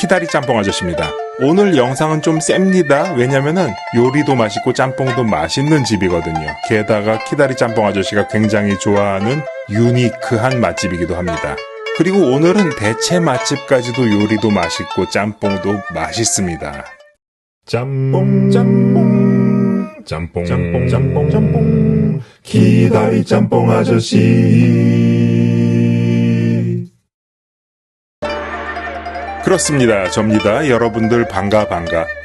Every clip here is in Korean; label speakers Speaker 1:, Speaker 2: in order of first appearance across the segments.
Speaker 1: 키다리 짬뽕 아저씨입니다. 오늘 영상은 좀 셉니다. 왜냐면은 요리도 맛있고 짬뽕도 맛있는 집이거든요. 게다가 키다리 짬뽕 아저씨가 굉장히 좋아하는 유니크한 맛집이기도 합니다. 그리고 오늘은 대체 맛집까지도 요리도 맛있고 짬뽕도 맛있습니다. 짬뽕 키다리 짬뽕 아저씨. 그렇습니다. 접니다. 여러분들 반가.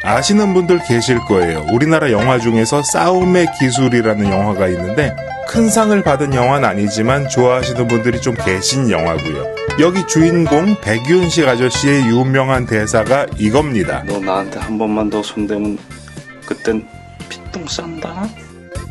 Speaker 1: 아시는 분들 계실 거예요. 우리나라 영화 중에서 싸움의 기술이라는 영화가 있는데 큰 상을 받은 영화는 아니지만 좋아하시는 분들이 좀 계신 영화고요. 여기 주인공 백윤식 아저씨의 유명한 대사가 이겁니다.
Speaker 2: 너 나한테 한 번만 더 손대면 그땐 피똥 싼다?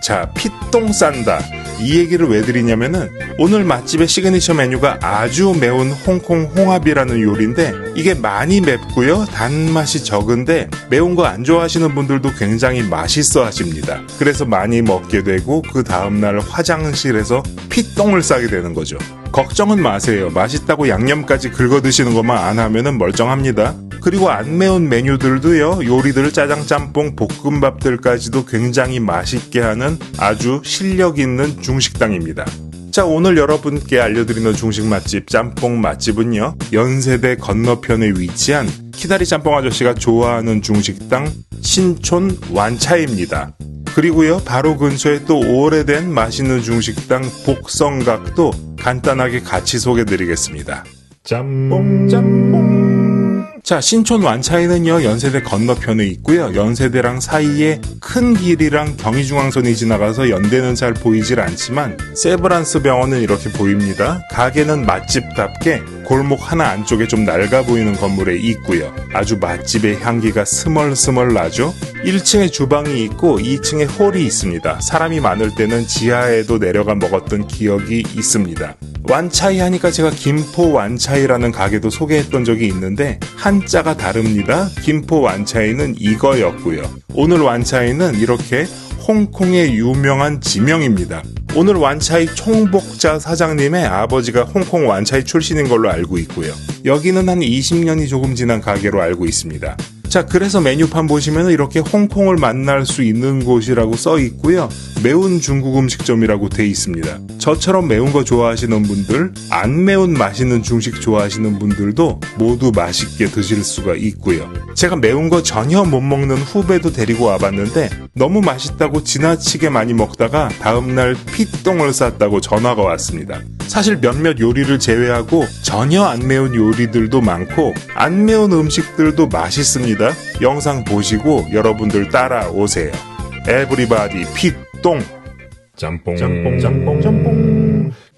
Speaker 1: 자, 피똥 싼다. 이 얘기를 왜 드리냐면은 오늘 맛집의 시그니처 메뉴가 아주 매운 홍콩 홍합이라는 요리인데 이게 많이 맵고요. 단맛이 적은데 매운 거 안 좋아하시는 분들도 굉장히 맛있어 하십니다. 그래서 많이 먹게 되고 그 다음날 화장실에서 피똥을 싸게 되는 거죠. 걱정은 마세요. 맛있다고 양념까지 긁어 드시는 것만 안 하면은 멀쩡합니다. 그리고 안 매운 메뉴들도요. 요리들 짜장, 짬뽕, 볶음밥들까지도 굉장히 맛있게 하는 아주 실력 있는 중식당입니다. 자, 오늘 여러분께 알려드리는 중식 맛집, 짬뽕 맛집은요. 연세대 건너편에 위치한 키다리 짬뽕 아저씨가 좋아하는 중식당 신촌 완차입니다. 그리고요, 바로 근처에 또 오래된 맛있는 중식당 복성각도 간단하게 같이 소개드리겠습니다. 짬뽕. 자, 신촌 완차이는요, 연세대 건너편에 있고요. 연세대랑 사이에 큰 길이랑 경의중앙선이 지나가서 연대는 잘 보이질 않지만 세브란스 병원은 이렇게 보입니다. 가게는 맛집답게 골목 하나 안쪽에 좀 낡아 보이는 건물에 있고요. 아주 맛집의 향기가 스멀스멀 나죠. 1층에 주방이 있고 2층에 홀이 있습니다. 사람이 많을 때는 지하에도 내려가 먹었던 기억이 있습니다. 완차이 하니까 제가 김포 완차이라는 가게도 소개했던 적이 있는데 한자가 다릅니다. 김포 완차이는 이거였고요. 오늘 완차이는 이렇게 홍콩의 유명한 지명입니다. 오늘 완차이 총복자 사장님의 아버지가 홍콩 완차이 출신인 걸로 알고 있고요. 여기는 한 20년이 조금 지난 가게로 알고 있습니다. 자, 그래서 메뉴판 보시면 이렇게 홍콩을 만날 수 있는 곳이라고 써 있고요. 매운 중국 음식점이라고 돼 있습니다. 저처럼 매운 거 좋아하시는 분들, 안 매운 맛있는 중식 좋아하시는 분들도 모두 맛있게 드실 수가 있고요. 제가 매운 거 전혀 못 먹는 후배도 데리고 와봤는데 너무 맛있다고 지나치게 많이 먹다가 다음날 피똥을 쌌다고 전화가 왔습니다. 사실 몇몇 요리를 제외하고 전혀 안 매운 요리들도 많고 안 매운 음식들도 맛있습니다. 영상 보시고 여러분들 따라오세요. 에브리바디 피똥. 짬뽕.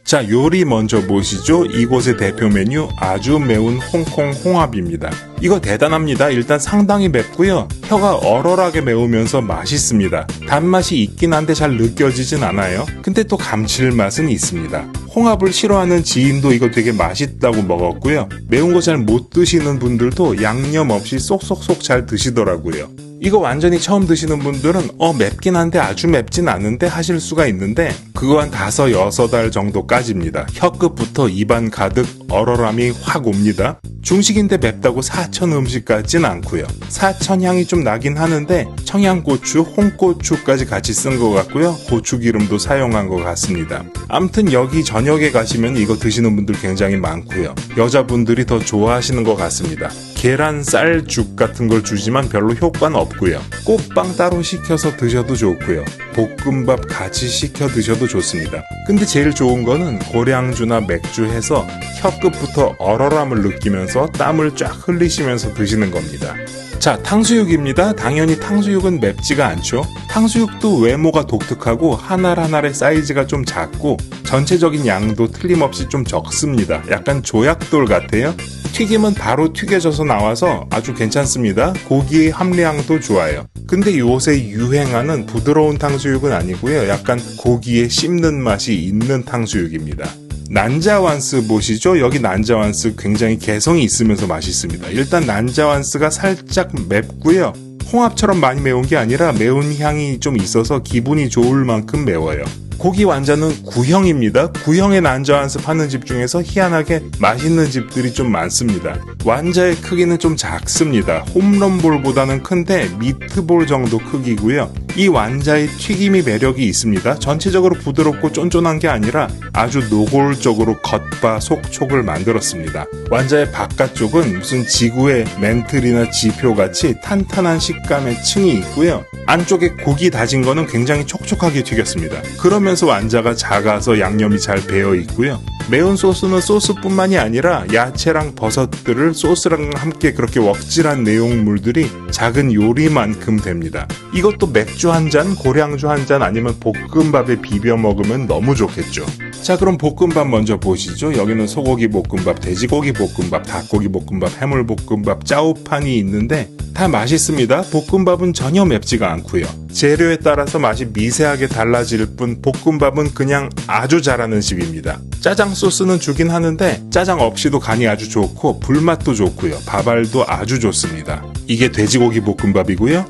Speaker 1: 자, 요리 먼저 보시죠. 이곳의 대표 메뉴 아주 매운 홍콩 홍합입니다. 이거 대단합니다. 일단 상당히 맵고요. 혀가 얼얼하게 매우면서 맛있습니다. 단맛이 있긴 한데 잘 느껴지진 않아요. 근데 또 감칠맛은 있습니다. 홍합을 싫어하는 지인도 이거 되게 맛있다고 먹었고요. 매운 거 잘 못 드시는 분들도 양념 없이 쏙쏙쏙 잘 드시더라고요. 이거 완전히 처음 드시는 분들은 맵긴 한데 아주 맵진 않은데 하실 수가 있는데 그거 한 5, 6알 정도까지입니다. 혀끝부터 입안 가득 얼얼함이 확 옵니다. 중식인데 맵다고 사천 음식 같진 않고요. 사천 향이 좀 나긴 하는데 청양고추, 홍고추까지 같이 쓴 것 같고요. 고추기름도 사용한 것 같습니다. 암튼 여기 저녁에 가시면 이거 드시는 분들 굉장히 많고요. 여자분들이 더 좋아하시는 것 같습니다. 계란 쌀죽 같은 걸 주지만 별로 효과는 없고요. 꽃빵 따로 시켜서 드셔도 좋고요. 볶음밥 같이 시켜 드셔도 좋습니다. 근데 제일 좋은 거는 고량주나 맥주 해서 혀끝부터 얼얼함을 느끼면서 땀을 쫙 흘리시면서 드시는 겁니다. 자, 탕수육입니다. 당연히 탕수육은 맵지가 않죠. 탕수육도 외모가 독특하고 한 알 한 알의 사이즈가 좀 작고 전체적인 양도 틀림없이 좀 적습니다. 약간 조약돌 같아요. 튀김은 바로 튀겨져서 나와서 아주 괜찮습니다. 고기의 함량도 좋아요. 근데 요새 유행하는 부드러운 탕수육은 아니고요. 약간 고기에 씹는 맛이 있는 탕수육입니다. 난자완스 보시죠? 여기 난자완스 굉장히 개성이 있으면서 맛있습니다. 일단 난자완스가 살짝 맵고요. 홍합처럼 많이 매운 게 아니라 매운 향이 좀 있어서 기분이 좋을 만큼 매워요. 고기 완자는 구형입니다. 구형에 난저한스 파는 집 중에서 희한하게 맛있는 집들이 좀 많습니다. 완자의 크기는 좀 작습니다. 홈런볼보다는 큰데 미트볼 정도 크기고요. 이 완자의 튀김이 매력이 있습니다. 전체적으로 부드럽고 쫀쫀한 게 아니라 아주 노골적으로 겉바 속촉을 만들었습니다. 완자의 바깥쪽은 무슨 지구의 멘틀이나 지표같이 탄탄한 식감의 층이 있고요. 안쪽에 고기 다진 거는 굉장히 촉촉하게 튀겼습니다. 그러면서 완자가 작아서 양념이 잘 배어 있고요. 매운 소스는 소스뿐만이 아니라 야채랑 버섯들을 소스랑 함께 그렇게 웍질한 내용물들이 작은 요리만큼 됩니다. 이것도 맥주 한 잔, 고량주 한 잔 아니면 볶음밥에 비벼 먹으면 너무 좋겠죠. 자, 그럼 볶음밥 먼저 보시죠. 여기는 소고기 볶음밥, 돼지고기 볶음밥, 닭고기 볶음밥, 해물 볶음밥, 짜오판이 있는데 다 맛있습니다. 볶음밥은 전혀 맵지가 않고요. 재료에 따라서 맛이 미세하게 달라질 뿐 볶음밥은 그냥 아주 잘하는 집입니다. 짜장 소스는 주긴 하는데 짜장 없이도 간이 아주 좋고 불맛도 좋고요. 밥알도 아주 좋습니다. 이게 돼지고기 볶음밥이고요.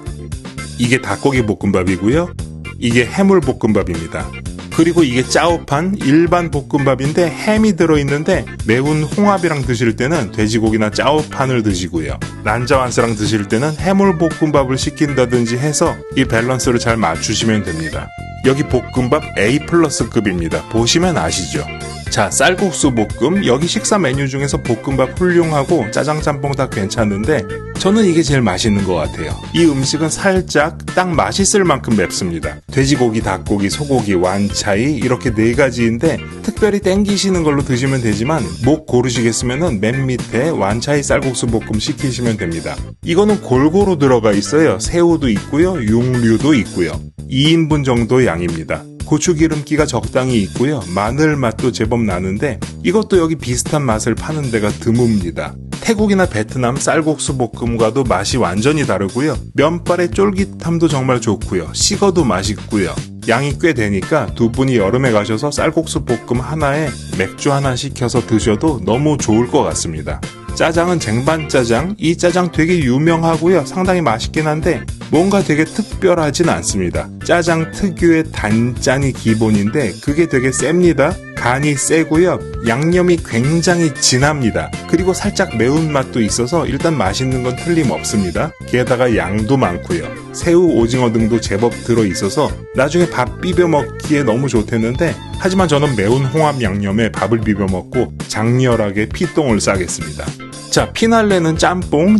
Speaker 1: 이게 닭고기 볶음밥이고요. 이게 해물 볶음밥입니다. 그리고 이게 짜오판 일반 볶음밥인데 햄이 들어있는데 매운 홍합이랑 드실 때는 돼지고기나 짜오판을 드시고요. 난자완스랑 드실 때는 해물 볶음밥을 시킨다든지 해서 이 밸런스를 잘 맞추시면 됩니다. 여기 볶음밥 A+급입니다. 보시면 아시죠? 자, 쌀국수 볶음. 여기 식사 메뉴 중에서 볶음밥 훌륭하고 짜장 짬뽕 다 괜찮은데 저는 이게 제일 맛있는 것 같아요. 이 음식은 살짝 딱 맛있을 만큼 맵습니다. 돼지고기, 닭고기, 소고기, 완차이 이렇게 네 가지인데 특별히 땡기시는 걸로 드시면 되지만 목 고르시겠으면은 맨 밑에 완차이 쌀국수 볶음 시키시면 됩니다. 이거는 골고루 들어가 있어요. 새우도 있고요. 육류도 있고요. 2인분 정도 양입니다. 고추기름기가 적당히 있고요. 마늘 맛도 제법 나는데 이것도 여기 비슷한 맛을 파는 데가 드뭅니다. 태국이나 베트남 쌀국수 볶음과도 맛이 완전히 다르고요. 면발의 쫄깃함도 정말 좋고요. 식어도 맛있고요. 양이 꽤 되니까 두 분이 여름에 가셔서 쌀국수 볶음 하나에 맥주 하나 시켜서 드셔도 너무 좋을 것 같습니다. 짜장은 쟁반짜장. 이 짜장 되게 유명하고요. 상당히 맛있긴 한데 뭔가 되게 특별하진 않습니다. 짜장 특유의 단짠이 기본인데 그게 되게 셉니다. 간이 세고요. 양념이 굉장히 진합니다. 그리고 살짝 매운맛도 있어서 일단 맛있는 건 틀림없습니다. 게다가 양도 많고요. 새우, 오징어 등도 제법 들어있어서 나중에 밥 비벼 먹기에 너무 좋댔는데 하지만 저는 매운 홍합 양념에 밥을 비벼 먹고 장렬하게 피똥을 싸겠습니다. 자, 피날레는 짬뽕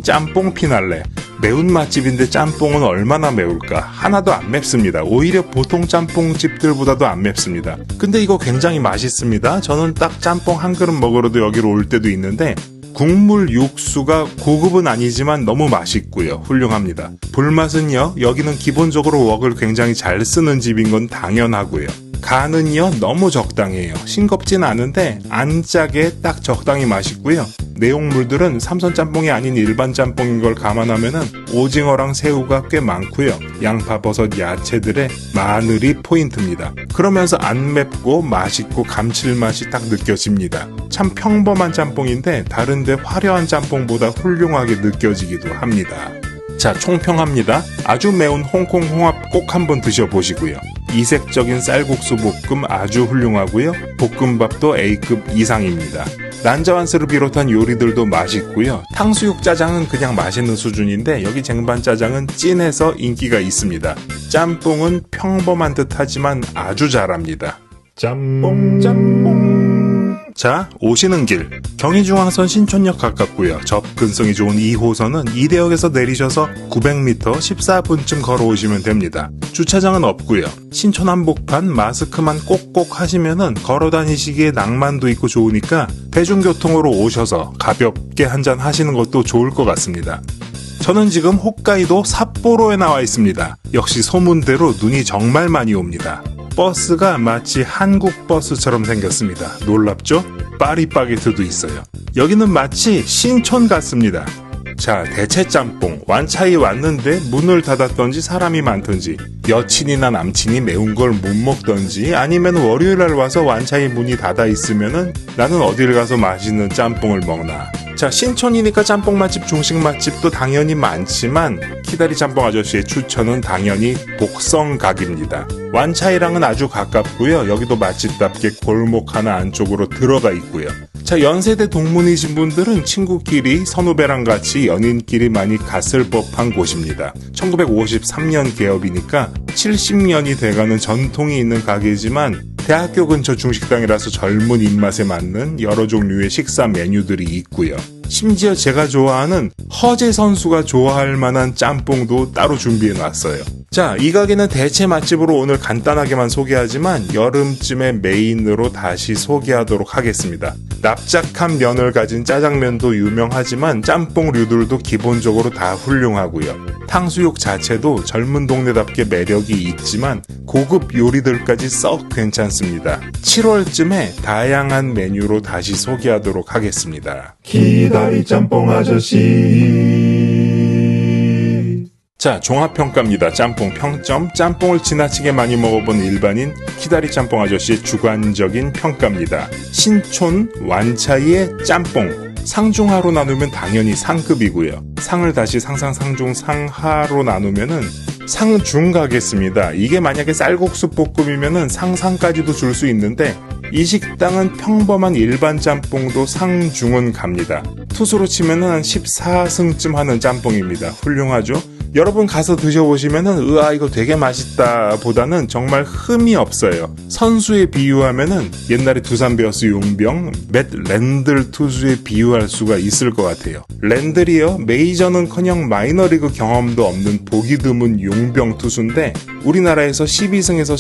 Speaker 1: 피날레. 매운 맛집인데 짬뽕은 얼마나 매울까? 하나도 안 맵습니다. 오히려 보통 짬뽕집들보다도 안 맵습니다. 근데 이거 굉장히 맛있습니다. 저는 딱 짬뽕 한 그릇 먹으러도 여기로 올 때도 있는데 국물 육수가 고급은 아니지만 너무 맛있고요. 훌륭합니다. 불맛은요, 여기는 기본적으로 웍을 굉장히 잘 쓰는 집인 건 당연하고요. 간은요, 너무 적당해요. 싱겁진 않은데 안 짜게 딱 적당히 맛있고요. 내용물들은 삼선 짬뽕이 아닌 일반 짬뽕인 걸 감안하면은 오징어랑 새우가 꽤 많고요. 양파, 버섯, 야채들의 마늘이 포인트입니다. 그러면서 안 맵고 맛있고 감칠맛이 딱 느껴집니다. 참 평범한 짬뽕인데 다른데 화려한 짬뽕보다 훌륭하게 느껴지기도 합니다. 자, 총평합니다. 아주 매운 홍콩 홍합 꼭 한번 드셔보시고요. 이색적인 쌀국수 볶음 아주 훌륭하고요. 볶음밥도 A급 이상입니다. 난자완스를 비롯한 요리들도 맛있고요. 탕수육 짜장은 그냥 맛있는 수준인데 여기 쟁반 짜장은 찐해서 인기가 있습니다. 짬뽕은 평범한 듯 하지만 아주 잘합니다. 짬뽕. 자, 오시는 길. 경의중앙선 신촌역 가깝고요. 접근성이 좋은 2호선은 이대역에서 내리셔서 900m 14분쯤 걸어오시면 됩니다. 주차장은 없고요. 신촌 한복판 마스크만 꼭꼭 하시면은 걸어 다니시기에 낭만도 있고 좋으니까 대중교통으로 오셔서 가볍게 한잔 하시는 것도 좋을 것 같습니다. 저는 지금 홋카이도 삿포로에 나와 있습니다. 역시 소문대로 눈이 정말 많이 옵니다. 버스가 마치 한국 버스처럼 생겼습니다. 놀랍죠? 파리바게트도 있어요. 여기는 마치 신촌 같습니다. 자, 대체 짬뽕. 완차이 왔는데 문을 닫았던지 사람이 많던지, 여친이나 남친이 매운 걸 못 먹던지, 아니면 월요일날 와서 완차이 문이 닫아 있으면은 나는 어딜 가서 맛있는 짬뽕을 먹나. 자, 신촌이니까 짬뽕 맛집, 중식 맛집도 당연히 많지만 키다리 짬뽕 아저씨의 추천은 당연히 복성각입니다. 완차이랑은 아주 가깝고요. 여기도 맛집답게 골목 하나 안쪽으로 들어가 있고요. 자, 연세대 동문이신 분들은 친구끼리, 선후배랑 같이 연인끼리 많이 갔을 법한 곳입니다. 1953년 개업이니까 70년이 돼가는 전통이 있는 가게지만 대학교 근처 중식당이라서 젊은 입맛에 맞는 여러 종류의 식사 메뉴들이 있고요. 심지어 제가 좋아하는 허재 선수가 좋아할 만한 짬뽕도 따로 준비해놨어요. 자, 이 가게는 대체 맛집으로 오늘 간단하게만 소개하지만 여름쯤에 메인으로 다시 소개하도록 하겠습니다. 납작한 면을 가진 짜장면도 유명하지만 짬뽕류들도 기본적으로 다 훌륭하고요. 탕수육 자체도 젊은 동네답게 매력이 있지만 고급 요리들까지 썩 괜찮습니다. 7월쯤에 다양한 메뉴로 다시 소개하도록 하겠습니다.
Speaker 3: 키다리 짬뽕 아저씨.
Speaker 1: 자, 종합평가입니다. 짬뽕 평점. 짬뽕을 지나치게 많이 먹어본 일반인 키다리 짬뽕 아저씨의 주관적인 평가입니다. 신촌 완차이의 짬뽕. 상중하로 나누면 당연히 상급이고요. 상을 다시 상상, 상중, 상하로 나누면은 상중 가겠습니다. 이게 만약에 쌀국수 볶음이면은 상상까지도 줄 수 있는데 이 식당은 평범한 일반 짬뽕도 상중은 갑니다. 투수로 치면은 한 14승쯤 하는 짬뽕입니다. 훌륭하죠? 여러분 가서 드셔보시면은 으아 이거 되게 맛있다 보다는 정말 흠이 없어요. 선수에 비유하면은 옛날에 두산 베어스 용병 맷 랜들 투수에 비유할 수가 있을 것 같아요. 랜들이요 메이저는커녕 마이너리그 경험도 없는 보기 드문 용병 투수인데 우리나라에서 12승에서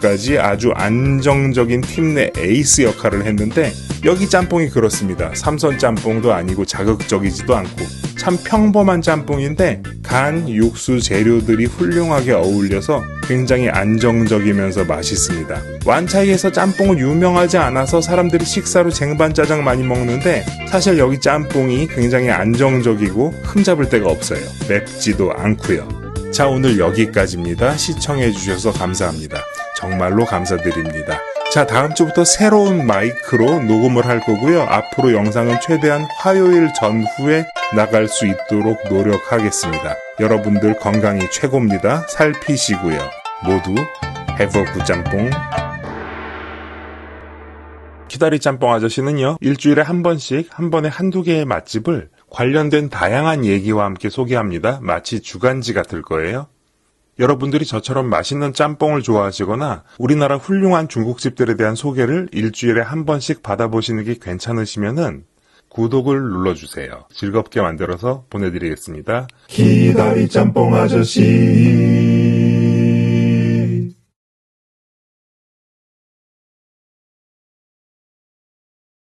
Speaker 1: 16승까지 아주 안정적인 팀 내 에이스 역할을 했는데 여기 짬뽕이 그렇습니다. 삼선 짬뽕도 아니고 자극적이지도 않고 참 평범한 짬뽕인데 간, 육수, 재료들이 훌륭하게 어울려서 굉장히 안정적이면서 맛있습니다. 완차이에서 짬뽕은 유명하지 않아서 사람들이 식사로 쟁반짜장 많이 먹는데 사실 여기 짬뽕이 굉장히 안정적이고 흠잡을 데가 없어요. 맵지도 않고요. 자, 오늘 여기까지입니다. 시청해주셔서 감사합니다. 정말로 감사드립니다. 자, 다음 주부터 새로운 마이크로 녹음을 할 거고요. 앞으로 영상은 최대한 화요일 전후에 나갈 수 있도록 노력하겠습니다. 여러분들 건강이 최고입니다. 살피시고요. 모두 have a good 짬뽕. 키다리 짬뽕 아저씨는요, 일주일에 한 번씩 한 번에 한두 개의 맛집을 관련된 다양한 얘기와 함께 소개합니다. 마치 주간지 같을 거예요. 여러분들이 저처럼 맛있는 짬뽕을 좋아하시거나 우리나라 훌륭한 중국집들에 대한 소개를 일주일에 한 번씩 받아보시는 게 괜찮으시면은 구독을 눌러주세요. 즐겁게 만들어서 보내드리겠습니다.
Speaker 3: 키다리 짬뽕 아저씨.